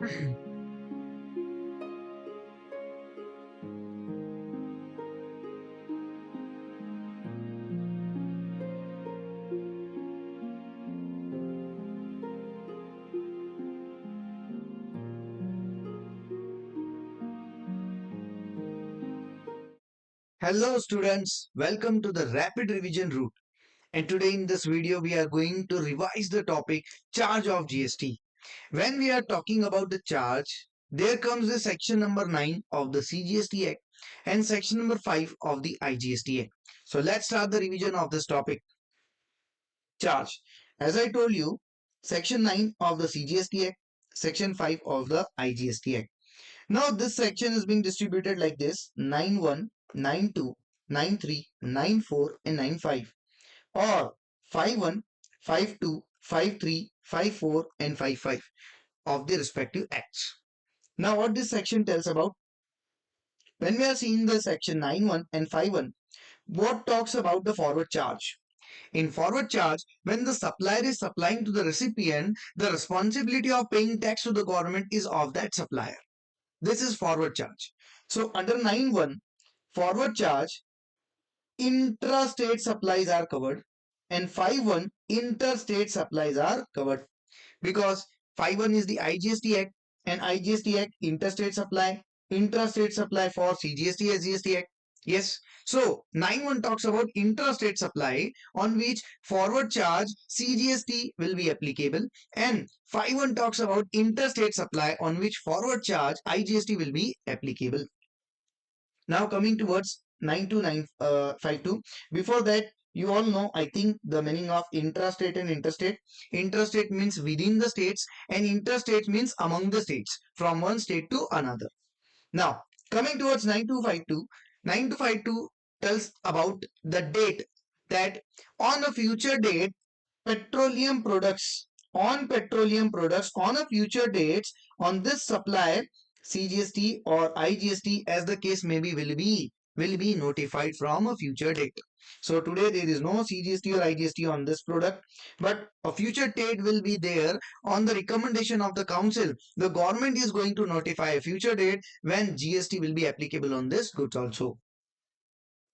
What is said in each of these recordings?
Hello students, welcome to the Rapid Revision Route. And today in this video we are going to revise the topic charge of GST. When we are talking about the charge, there comes the section number 9 of the CGST Act and section number 5 of the IGST Act. So let's start the revision of this topic, charge. As I told you, section 9 of the CGST Act, section 5 of the IGST Act. Now this section is being distributed like this: 9.1, 9.2, 9.3, 9.4 and 9.5, or 5.1, 5.2, 5.3, 5.4 and 5.5 of the respective acts. Now what this section tells about, when we are seeing the section 9.1 and 5.1, what talks about the forward charge? In forward charge, when the supplier is supplying to the recipient, the responsibility of paying tax to the government is of that supplier. This is forward charge. So under 9.1, forward charge, intrastate supplies are covered, and 5.1, interstate supplies are covered, because 5.1 is the IGST Act, and IGST Act interstate supply, intrastate supply for CGST SGST Act. Yes, so 9.1 talks about intrastate supply on which forward charge CGST will be applicable, and 5.1 talks about interstate supply on which forward charge IGST will be applicable. Now coming towards 92952. Before that, you all know, I think, the meaning of intrastate and interstate. Intrastate means within the states, and interstate means among the states, from one state to another. Now, coming towards 9252, 9252 tells about the date, that on a future date, petroleum products, on a future dates, on this supply, CGST or IGST, as the case may be, will be notified from a future date. So today there is no CGST or IGST on this product, but a future date will be there. On the recommendation of the council, the government is going to notify a future date when GST will be applicable on this goods also.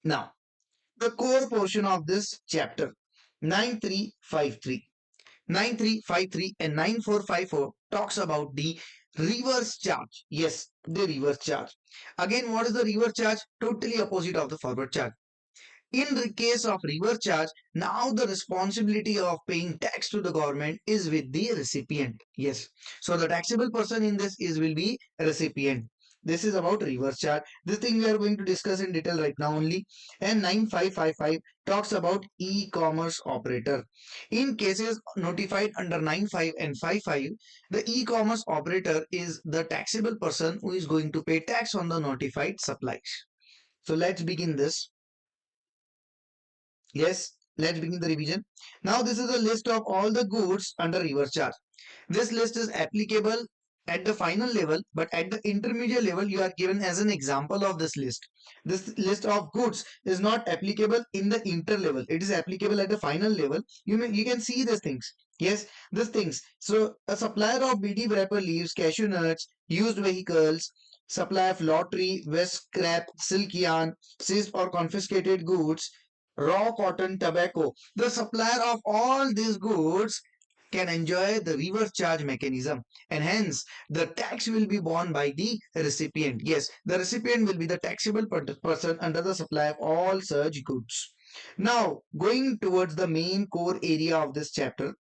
Now, the core portion of this chapter, 9353. 9353 and 9454 talks about the reverse charge. Yes, the reverse charge. Again, what is the reverse charge? Totally opposite of the forward charge. In the case of reverse charge, now the responsibility of paying tax to the government is with the recipient. Yes. So the taxable person in this will be a recipient. This is about reverse charge. This thing we are going to discuss in detail right now only. And 9555 talks about e-commerce operator. In cases notified under 95 and 55, the e-commerce operator is the taxable person who is going to pay tax on the notified supplies. So let's begin this. Yes, let's begin the revision. Now this is a list of all the goods under reverse charge. This list is applicable at the final level, but at the intermediate level you are given as an example of this list. This list of goods is not applicable in the inter level. It is applicable at the final level. You can see these things. Yes, these things. So a supplier of BD wrapper leaves, cashew nuts, used vehicles, supply of lottery, waste scrap, silk yarn, seized or confiscated goods, raw cotton, tobacco. The supplier of all these goods can enjoy the reverse charge mechanism, and hence the tax will be borne by the recipient. Yes, the recipient will be the taxable person under the supply of all such goods. Now, going towards the main core area of this chapter,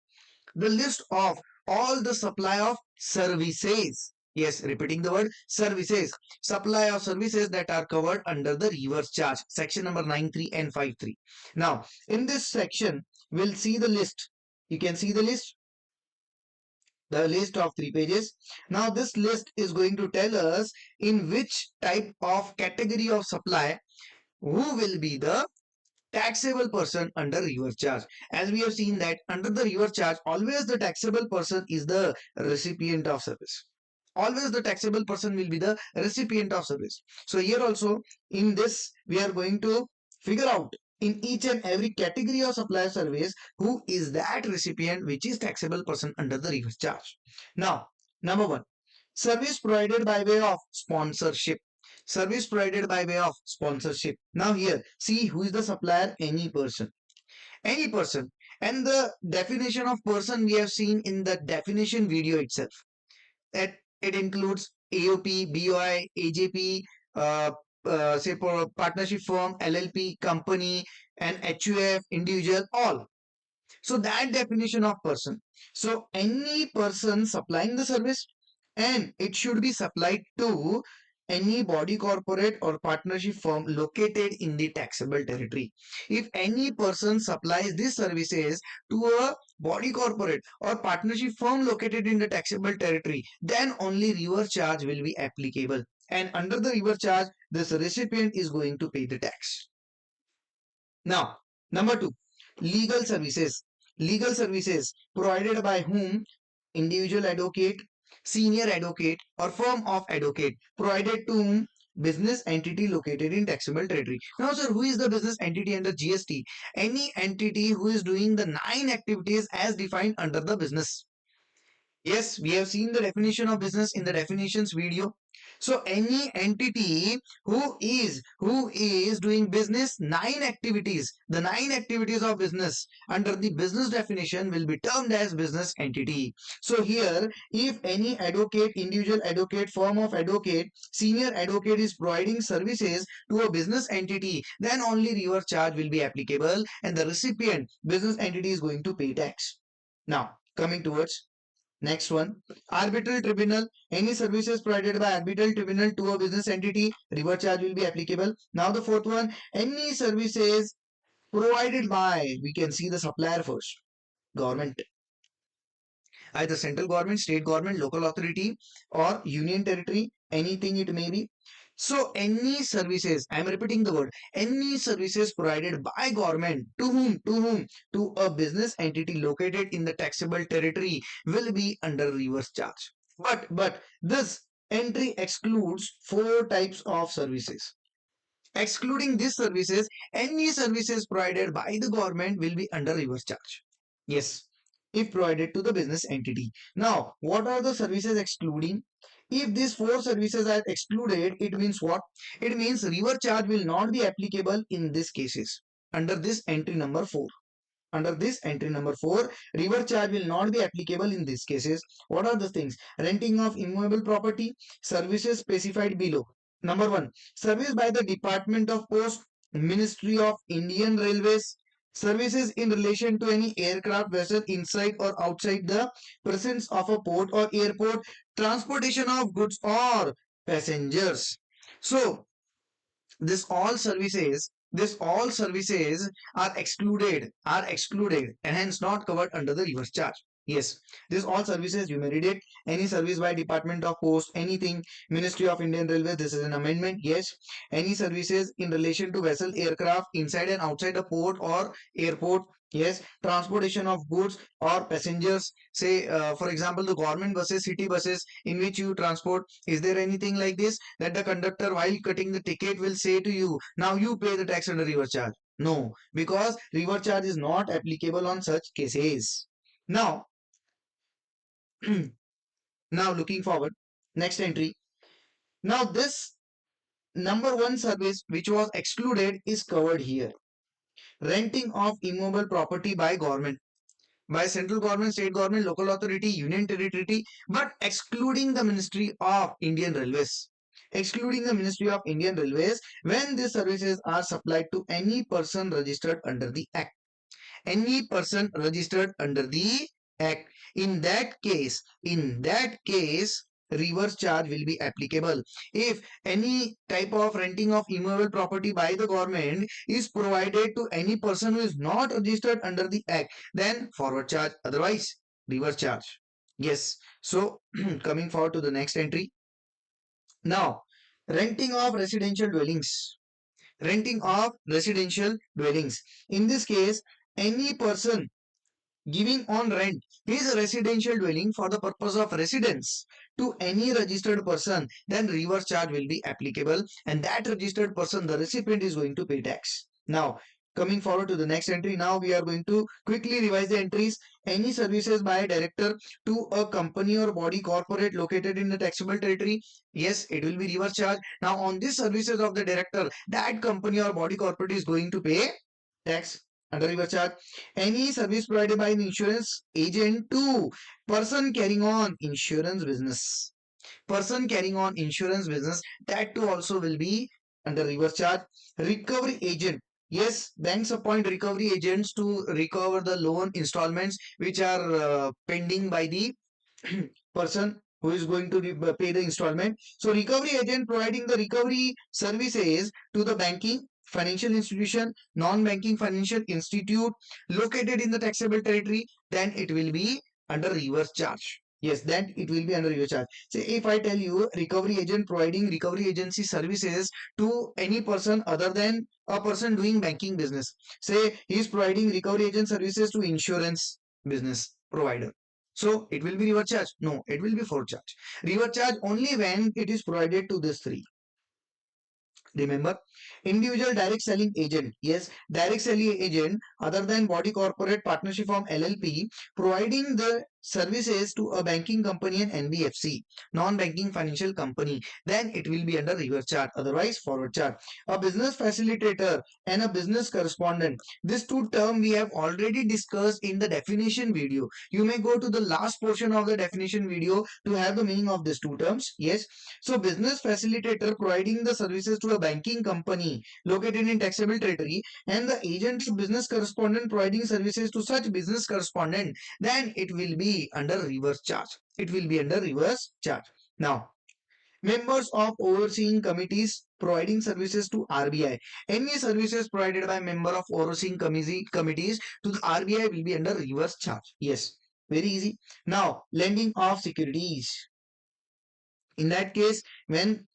the list of all the supply of services. Yes, repeating the word services. Supply of services that are covered under the reverse charge. Section number 93 and 53. Now, in this section, we'll see the list. You can see the list. The list of 3 pages. Now, this list is going to tell us in which type of category of supply who will be the taxable person under reverse charge. As we have seen that under the reverse charge, always the taxable person is the recipient of service. Always the taxable person will be the recipient of service. So here also in this we are going to figure out in each and every category of supply service who is that recipient which is taxable person under the reverse charge. Now, number one, Service provided by way of sponsorship. Service provided by way of sponsorship. Now here, see who is the supplier? Any person. Any person. And the definition of person we have seen in the definition video itself. It includes AOP, BOI, AJP, uh, say for partnership firm, LLP, company, and HUF, individual, all. So that definition of person. So any person supplying the service, and it should be supplied to any body corporate or partnership firm located in the taxable territory. If any person supplies these services to a body corporate or partnership firm located in the taxable territory, then only reverse charge will be applicable. And under the reverse charge, this recipient is going to pay the tax. Now, number two, legal services. Legal services provided by whom? Individual advocate, senior advocate, or firm of advocate provided to whom? Business entity located in taxable territory. Now, sir, who is the business entity under GST? Any entity who is doing the 9 activities as defined under the business. Yes, we have seen the definition of business in the definitions video. So any entity who is doing business 9 activities, the 9 activities of business under the business definition will be termed as business entity. So here, if any advocate, individual advocate, firm of advocate, senior advocate is providing services to a business entity, then only reverse charge will be applicable and the recipient business entity is going to pay tax. Now, coming towards next one, arbitral tribunal. Any services provided by arbitral tribunal to a business entity, reverse charge will be applicable. Now the fourth one, any services provided by, we can see the supplier first, government, either central government, state government, local authority, or union territory, anything it may be. So any services, I am repeating the word, any services provided by government to whom? To whom? To a business entity located in the taxable territory will be under reverse charge. But this entry excludes 4 types of services. Excluding these services, any services provided by the government will be under reverse charge. Yes, if provided to the business entity. Now, what are the services excluding? If these 4 services are excluded, it means what? It means reverse charge will not be applicable in these cases. Under this entry number 4. Under this entry number 4, reverse charge will not be applicable in these cases. What are the things? Renting of immovable property, services specified below. Number 1, service by the Department of Post, Ministry of Indian Railways, services in relation to any aircraft vessel inside or outside the presence of a port or airport, transportation of goods or passengers. So, this all services are excluded and hence not covered under the reverse charge. Yes, this all services you may read it. Any service by Department of Post, anything, Ministry of Indian Railways, this is an amendment. Yes, any services in relation to vessel, aircraft inside and outside a port or airport. Yes, transportation of goods or passengers, say for example the government buses, city buses in which you transport. Is there anything like this that the conductor while cutting the ticket will say to you, now you pay the tax under reverse charge? No, because reverse charge is not applicable on such cases. Now, now looking forward, next entry. Now this number 1 service which was excluded is covered here. Renting of immovable property by government, by central government, state government, local authority, union territory, but excluding the Ministry of Indian Railways. Excluding the Ministry of Indian Railways when these services are supplied to any person registered under the Act. Any person registered under the Act. In that case, reverse charge will be applicable. If any type of renting of immovable property by the government is provided to any person who is not registered under the Act, then forward charge, otherwise reverse charge. Yes. So coming forward to the next entry. Now, renting of residential dwellings. Renting of residential dwellings. In this case, any person giving on rent his residential dwelling for the purpose of residence to any registered person, then reverse charge will be applicable and that registered person, the recipient, is going to pay tax. Now, Coming forward to the next entry, now we are going to quickly revise the entries. Any services by a director to a company or body corporate located in the taxable territory, yes, it will be reverse charge. Now on these services of the director, that company or body corporate is going to pay tax under reverse charge. Any service provided by an insurance agent to person carrying on insurance business, that too also will be under reverse charge. Recovery agent, yes, banks appoint recovery agents to recover the loan installments which are pending by the person who is going to pay the installment. So recovery agent providing the recovery services to the banking financial institution, non-banking financial institute located in the taxable territory, then it will be under reverse charge. Yes, then it will be under reverse charge. Say if I tell you recovery agent providing recovery agency services to any person other than a person doing banking business. Say he is providing recovery agent services to insurance business provider. So it will be reverse charge? No, it will be forward charge. Reverse charge only when it is provided to this three. Remember, individual direct selling agent. Yes, direct selling agent other than body corporate partnership form LLP providing the services to a banking company and NBFC, non-banking financial company. Then it will be under reverse charge. Otherwise, forward charge. A business facilitator and a business correspondent. These two terms we have already discussed in the definition video. You may go to the last portion of the definition video to have the meaning of these two terms. Yes. So business facilitator providing the services to a banking company located in taxable territory and the agent business correspondent providing services to such business correspondent, then it will be under reverse charge. It will be under reverse charge. Now, members of overseeing committees providing services to RBI. Any services provided by member of overseeing committees to the RBI will be under reverse charge. Yes, very easy. Now, lending of securities. In that case, when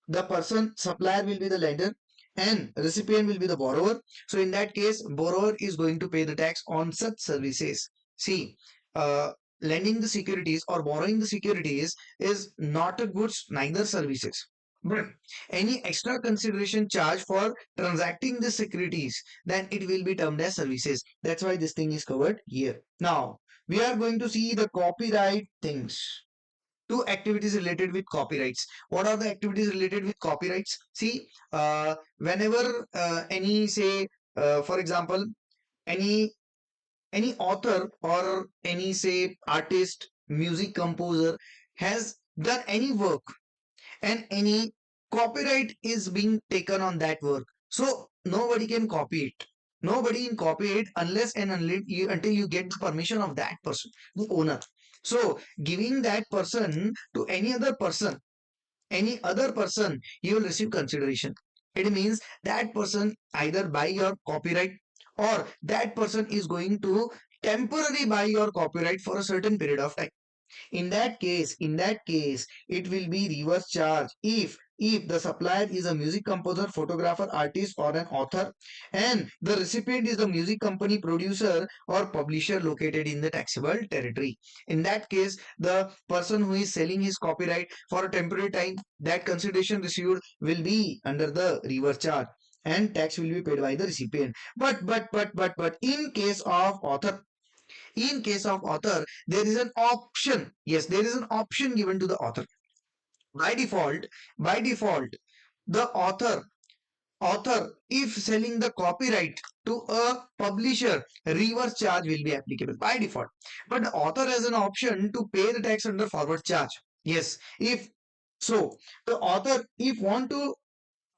the person supplier will be the lender and recipient will be the borrower, so in that case borrower is going to pay the tax on such services. See, uh, lending the securities or borrowing the securities is not a goods neither services, but any extra consideration charge for transacting the securities, then it will be termed as services. That's why this thing is covered here. Now we are going to see the copyright things. Two activities related with copyrights. What are the activities related with copyrights? See, whenever any say, for example, any author or any say artist, music composer has done any work and any copyright is being taken on that work, so nobody can copy it. Nobody can copy it unless and until you get the permission of that person, the owner. So giving that person to any other person, you will receive consideration. It means that person either buy your copyright or that person is going to temporarily buy your copyright for a certain period of time. In that case it will be reverse charge if the supplier is a music composer, photographer, artist or an author and the recipient is the music company, producer or publisher located in the taxable territory. In that case, the person who is selling his copyright for a temporary time, that consideration received will be under the reverse charge and tax will be paid by the recipient. But in case of author, there is an option. Yes, there is an option given to the author. By default, the author, if selling the copyright to a publisher, reverse charge will be applicable by default. But the author has an option to pay the tax under forward charge. Yes, if so, the author, if want to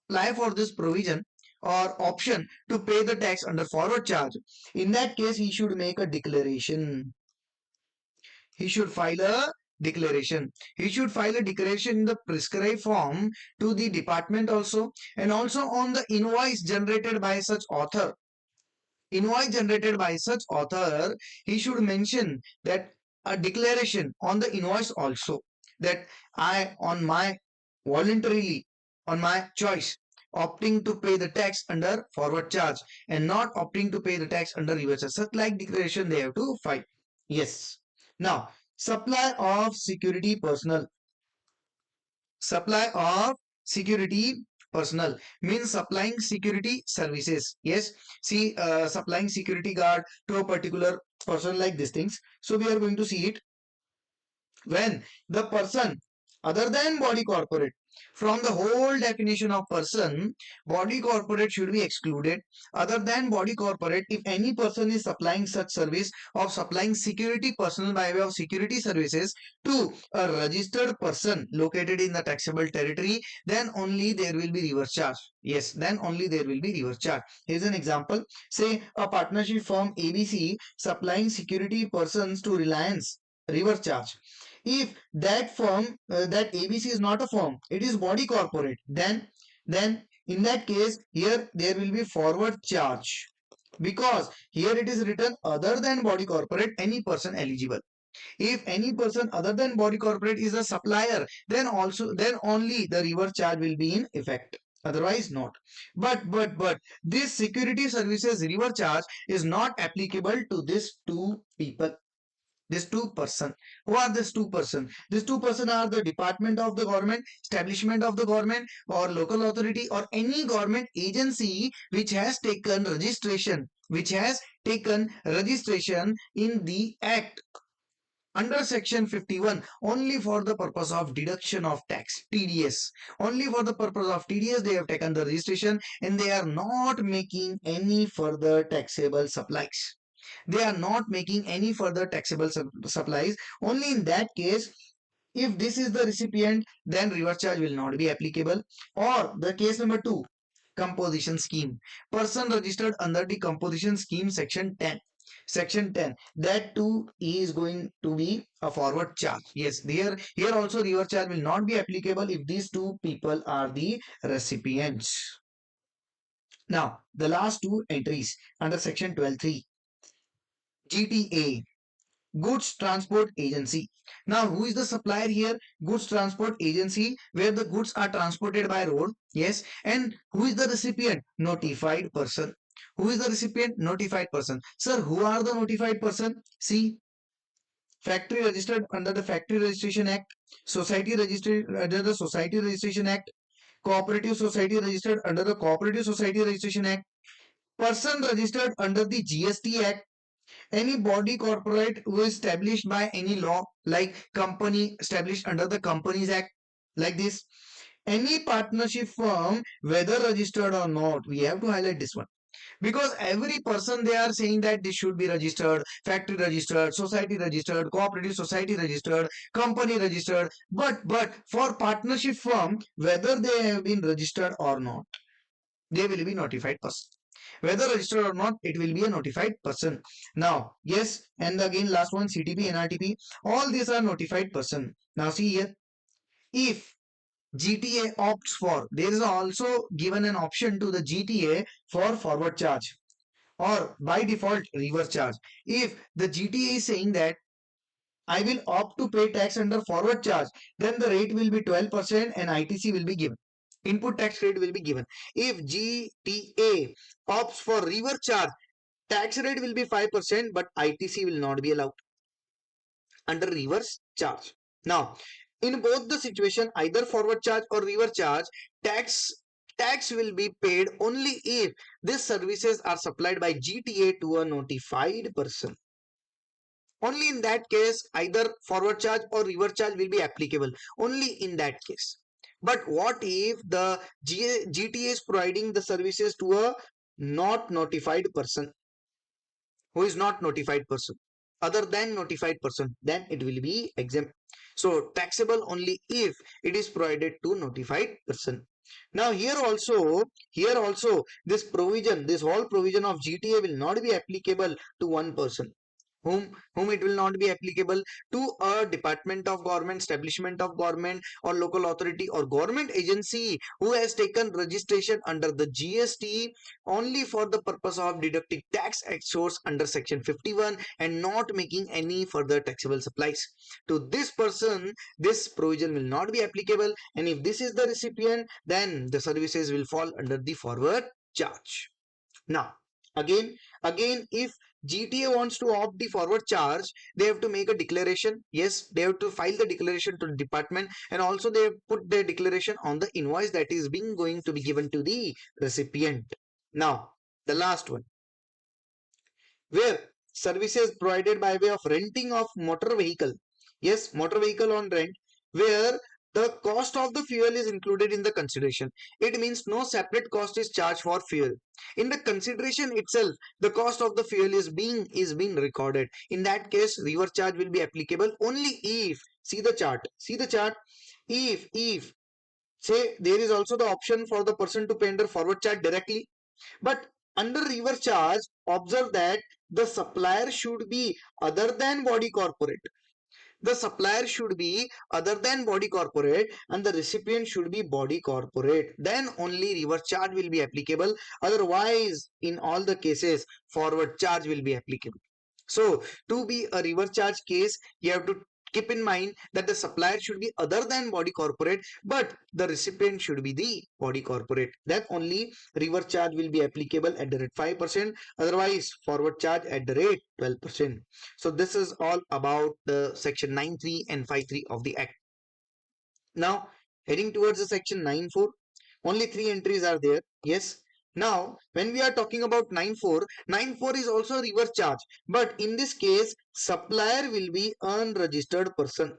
apply for this provision or option to pay the tax under forward charge, in that case, he should make a declaration. He should file a declaration. He should file a declaration in the prescribed form to the department also, and also on the invoice generated by such author. He should mention that a declaration on the invoice also, that I on my voluntarily, on my choice, opting to pay the tax under forward charge and not opting to pay the tax under reverse charge. Such like declaration they have to file. Yes. Now, supply of security personnel. Supply of security personnel means supplying security services. Yes, see, supplying security guard to a particular person, like these things. So we are going to see it when the person other than body corporate, from the whole definition of person, body corporate should be excluded. Other than body corporate, if any person is supplying such service of supplying security personnel by way of security services to a registered person located in the taxable territory, then only there will be reverse charge. Yes, then only there will be reverse charge. Here's an example. Say a partnership firm ABC supplying security persons to Reliance, reverse charge. If that firm, that ABC is not a firm, it is body corporate, then in that case here there will be forward charge, because here it is written other than body corporate any person eligible. If any person other than body corporate is a supplier, then only the reverse charge will be in effect, otherwise not. But this security services reverse charge is not applicable to these two people, these two person. Who are these two person? These two person are the department of the government, establishment of the government, or local authority, or any government agency which has taken registration in the act under section 51 only for the purpose of deduction of tax, TDS. Only for the purpose of TDS they have taken the registration, and they are not making any further taxable supplies. They are not making any further taxable supplies. Only in that case, if this is the recipient, then reverse charge will not be applicable. Or the case number 2, composition scheme. Person registered under the composition scheme section 10. Section 10, that too is going to be a forward charge. Yes, here also reverse charge will not be applicable if these two people are the recipients. Now, the last two entries under section 12.3, GTA, Goods Transport Agency. Now, who is the supplier here? Goods Transport Agency, where the goods are transported by road. Yes. And who is the recipient? Notified person. Who is the recipient? Notified person. Sir, who are the notified person? See, factory registered under the Factory Registration Act, society registered under the Society Registration Act, cooperative society registered under the Cooperative Society Registration Act, person registered under the GST Act, any body corporate who is established by any law, like company established under the Companies Act, like this, any partnership firm whether registered or not. We have to highlight this one, because every person they are saying that this should be registered, factory registered, society registered, cooperative society registered, company registered, but for partnership firm whether they have been registered or not, they will be notified person. Whether registered or not, it will be a notified person. Now, yes, and again last one, CTP, NRTP, all these are notified person. Now see here, if GTA opts for, there is also given an option to the GTA for forward charge or by default reverse charge. If the GTA is saying that I will opt to pay tax under forward charge, then the rate will be 12% and ITC will be given. Input tax rate will be given. If GTA opts for reverse charge, tax rate will be 5%, but ITC will not be allowed under reverse charge. Now, in both the situation, either forward charge or reverse charge, tax will be paid only if these services are supplied by GTA to a notified person. Only in that case, either forward charge or reverse charge will be applicable. Only in that case. But what if the GTA is providing the services to a not notified person, who is not notified person, other than notified person, then it will be exempt. So taxable only if it is provided to notified person. Now here also this provision, this whole provision of GTA will not be applicable to one person. Whom it will not be applicable? To a department of government, establishment of government, or local authority or government agency who has taken registration under the GST only for the purpose of deducting tax at source under section 51 and not making any further taxable supplies. To this person, this provision will not be applicable, and if this is the recipient, then the services will fall under the forward charge. Now, again, if GTA wants to opt the forward charge, they have to make a declaration. Yes, they have to file the declaration to the department, and also they have put their declaration on the invoice that is being going to be given to the recipient. Now, the last one, where services provided by way of renting of motor vehicle. Yes, motor vehicle on rent, where the cost of the fuel is included in the consideration. It means no separate cost is charged for fuel. In the consideration itself, the cost of the fuel is being recorded. In that case, reverse charge will be applicable only if, see the chart, if say there is also the option for the person to pay under forward charge directly, but under reverse charge, observe that the supplier should be other than body corporate. The supplier should be other than body corporate and the recipient should be body corporate. Then only reverse charge will be applicable. Otherwise, in all the cases, forward charge will be applicable. So, to be a reverse charge case, you have to keep in mind that the supplier should be other than body corporate, but the recipient should be the body corporate. Then only reverse charge will be applicable at the rate 5%, otherwise forward charge at the rate 12%. So this is all about the section 9.3 and 5.3 of the act. Now heading towards the section 9.4, only three entries are there. Yes. Now, when we are talking about 9.4, 9.4 is also reverse charge, but in this case, supplier will be unregistered person.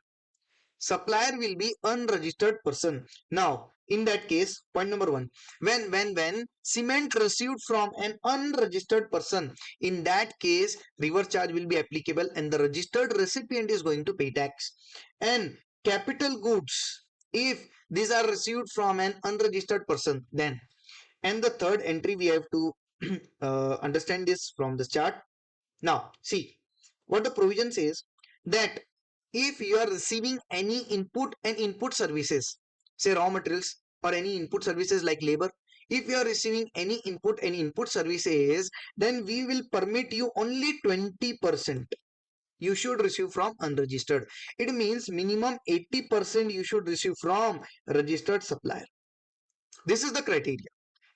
Supplier will be unregistered person. Now, in that case, point number one, when cement received from an unregistered person, in that case, reverse charge will be applicable and the registered recipient is going to pay tax. And capital goods, if these are received from an unregistered person, then. And the third entry we have to understand this from the chart. Now, see what the provision says, that if you are receiving any input and input services, say raw materials or any input services like labor, if you are receiving any input and input services, then we will permit you only 20%. You should receive from unregistered. It means minimum 80% you should receive from registered supplier. This is the criteria.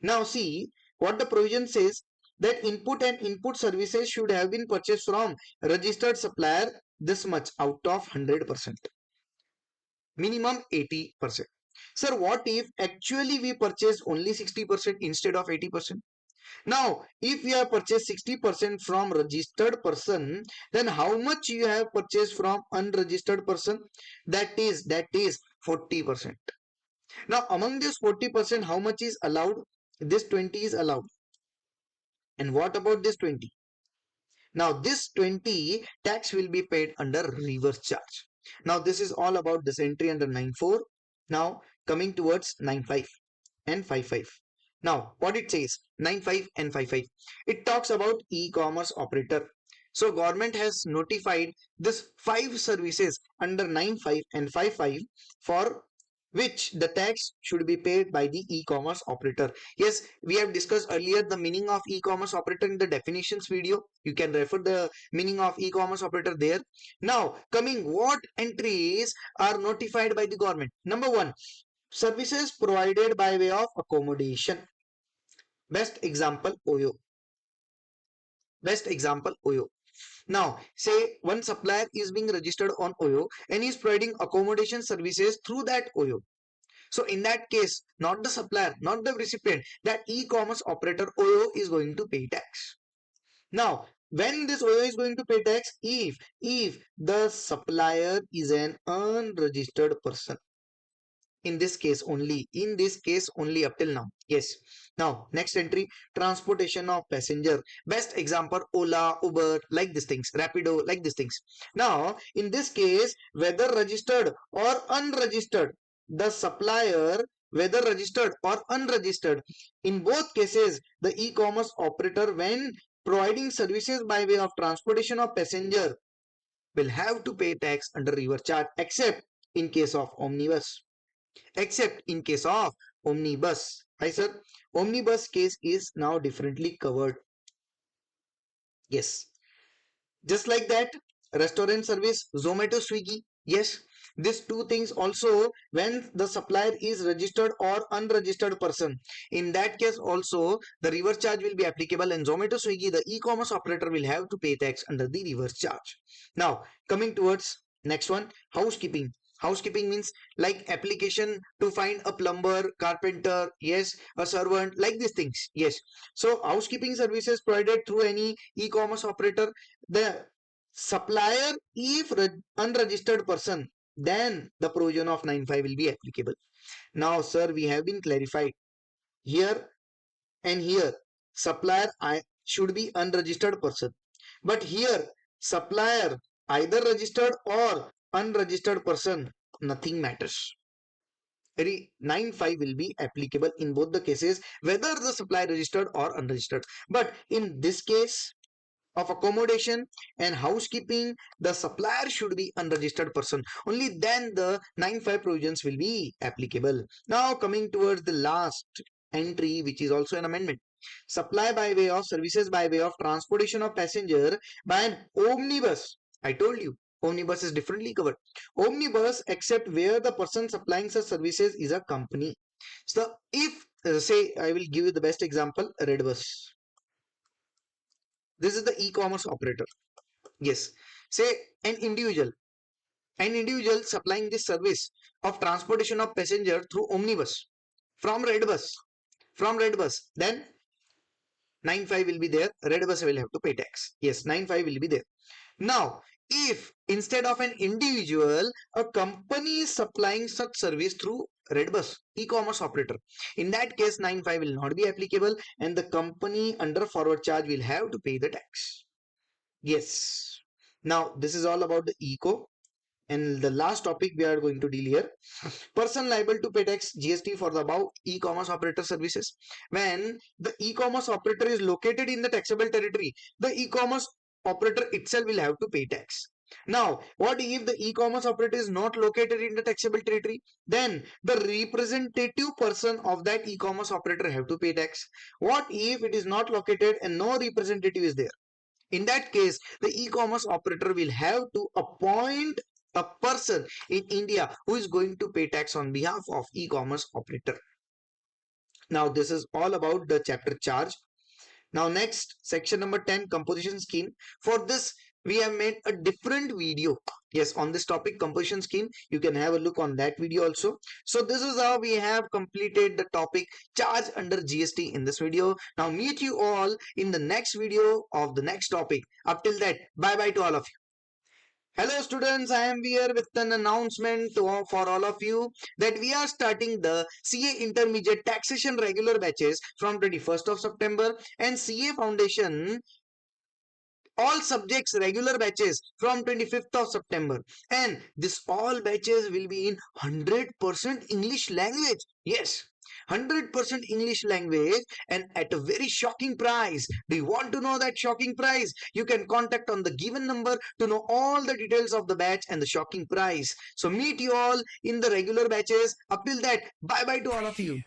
Now see what the provision says, that input and input services should have been purchased from registered supplier this much out of 100%. Minimum 80%. Sir, what if actually we purchased only 60% instead of 80%? Now, if we have purchased 60% from registered person, then how much you have purchased from unregistered person? That is 40%. Now, among this 40%, how much is allowed? This 20 is allowed. And what about this 20? Now, this 20 tax will be paid under reverse charge. Now, this is all about this entry under 9.4. Now, coming towards 9.5 and 5.5. Now, what it says, 9.5 and 5.5. It talks about e-commerce operator. So, government has notified this 5 services under 9.5 and 5.5 for which the tax should be paid by the e-commerce operator. Yes, we have discussed earlier the meaning of e-commerce operator in the definitions video. You can refer the meaning of e-commerce operator there. Now, coming, what entries are notified by the government? Number one, services provided by way of accommodation. Best example, Oyo. Best example, Oyo. Now, say one supplier is being registered on Oyo and is providing accommodation services through that Oyo. So in that case, not the supplier, not the recipient, that e-commerce operator Oyo is going to pay tax. Now, when this Oyo is going to pay tax, if the supplier is an unregistered person. In this case only up till now. Yes. Now, next entry, transportation of passenger. Best example, Ola, Uber, like these things, Rapido, like these things. Now, in this case, whether registered or unregistered, the supplier, whether registered or unregistered, in both cases, the e-commerce operator, when providing services by way of transportation of passenger, will have to pay tax under reverse charge, except in case of omnibus. Except in case of omnibus. Hi sir, omnibus case is now differently covered. Yes. Just like that, restaurant service, Zomato, Swiggy, Yes, these two things also when the supplier is registered or unregistered person. In that case also the reverse charge will be applicable, and Zomato Swiggy, the e-commerce operator, will have to pay tax under the reverse charge. Now coming towards next one, housekeeping. Housekeeping means like application to find a plumber, carpenter, yes, a servant, like these things. Yes. So housekeeping services provided through any e-commerce operator, the supplier if unregistered person, then the provision of 9(5) will be applicable. Now sir, we have been clarified here and here supplier I should be unregistered person, but here supplier either registered or unregistered person, nothing matters. 9(5) will be applicable in both the cases whether the supplier registered or unregistered, but in this case of accommodation and housekeeping, the supplier should be unregistered person. Only then the 9(5) provisions will be applicable. Now coming towards the last entry, which is also an amendment. Supply by way of services by way of transportation of passenger by an omnibus. I told you, omnibus is differently covered. Omnibus except where the person supplying such services is a company. So if say I will give you the best example, Red Bus. This is the e-commerce operator. Yes. Say an individual supplying this service of transportation of passenger through omnibus from red bus, then 9(5) will be there. Red bus will have to pay tax. Yes, 9(5) will be there. Now, if instead of an individual, a company is supplying such service through red bus, e-commerce operator, in that case 9(5) will not be applicable, and the company under forward charge will have to pay the tax. Yes. Now, this is all about the eco. And the last topic we are going to deal here, person liable to pay tax GST for the above e-commerce operator services. When the e-commerce operator is located in the taxable territory, the e-commerce operator itself will have to pay tax. Now, what if the e-commerce operator is not located in the taxable territory? Then the representative person of that e-commerce operator have to pay tax. What if it is not located and no representative is there? In that case, the e-commerce operator will have to appoint a person in India who is going to pay tax on behalf of e-commerce operator. Now, this is all about the chapter charge. Now next, section number 10, composition scheme. For this, we have made a different video. Yes, on this topic, composition scheme. You can have a look on that video also. So this is how we have completed the topic charge under GST in this video. Now meet you all in the next video of the next topic. Up till that, bye bye to all of you. Hello students, I am here with an announcement for all of you that we are starting the CA Intermediate Taxation Regular Batches from 21st of September and CA Foundation all subjects regular batches from 25th of September, and this all batches will be in 100% English language. Yes, 100% English language and at a very shocking price. Do you want to know that shocking price? You can contact on the given number to know all the details of the batch and the shocking price. So meet you all in the regular batches. Up till that, bye bye to all of you.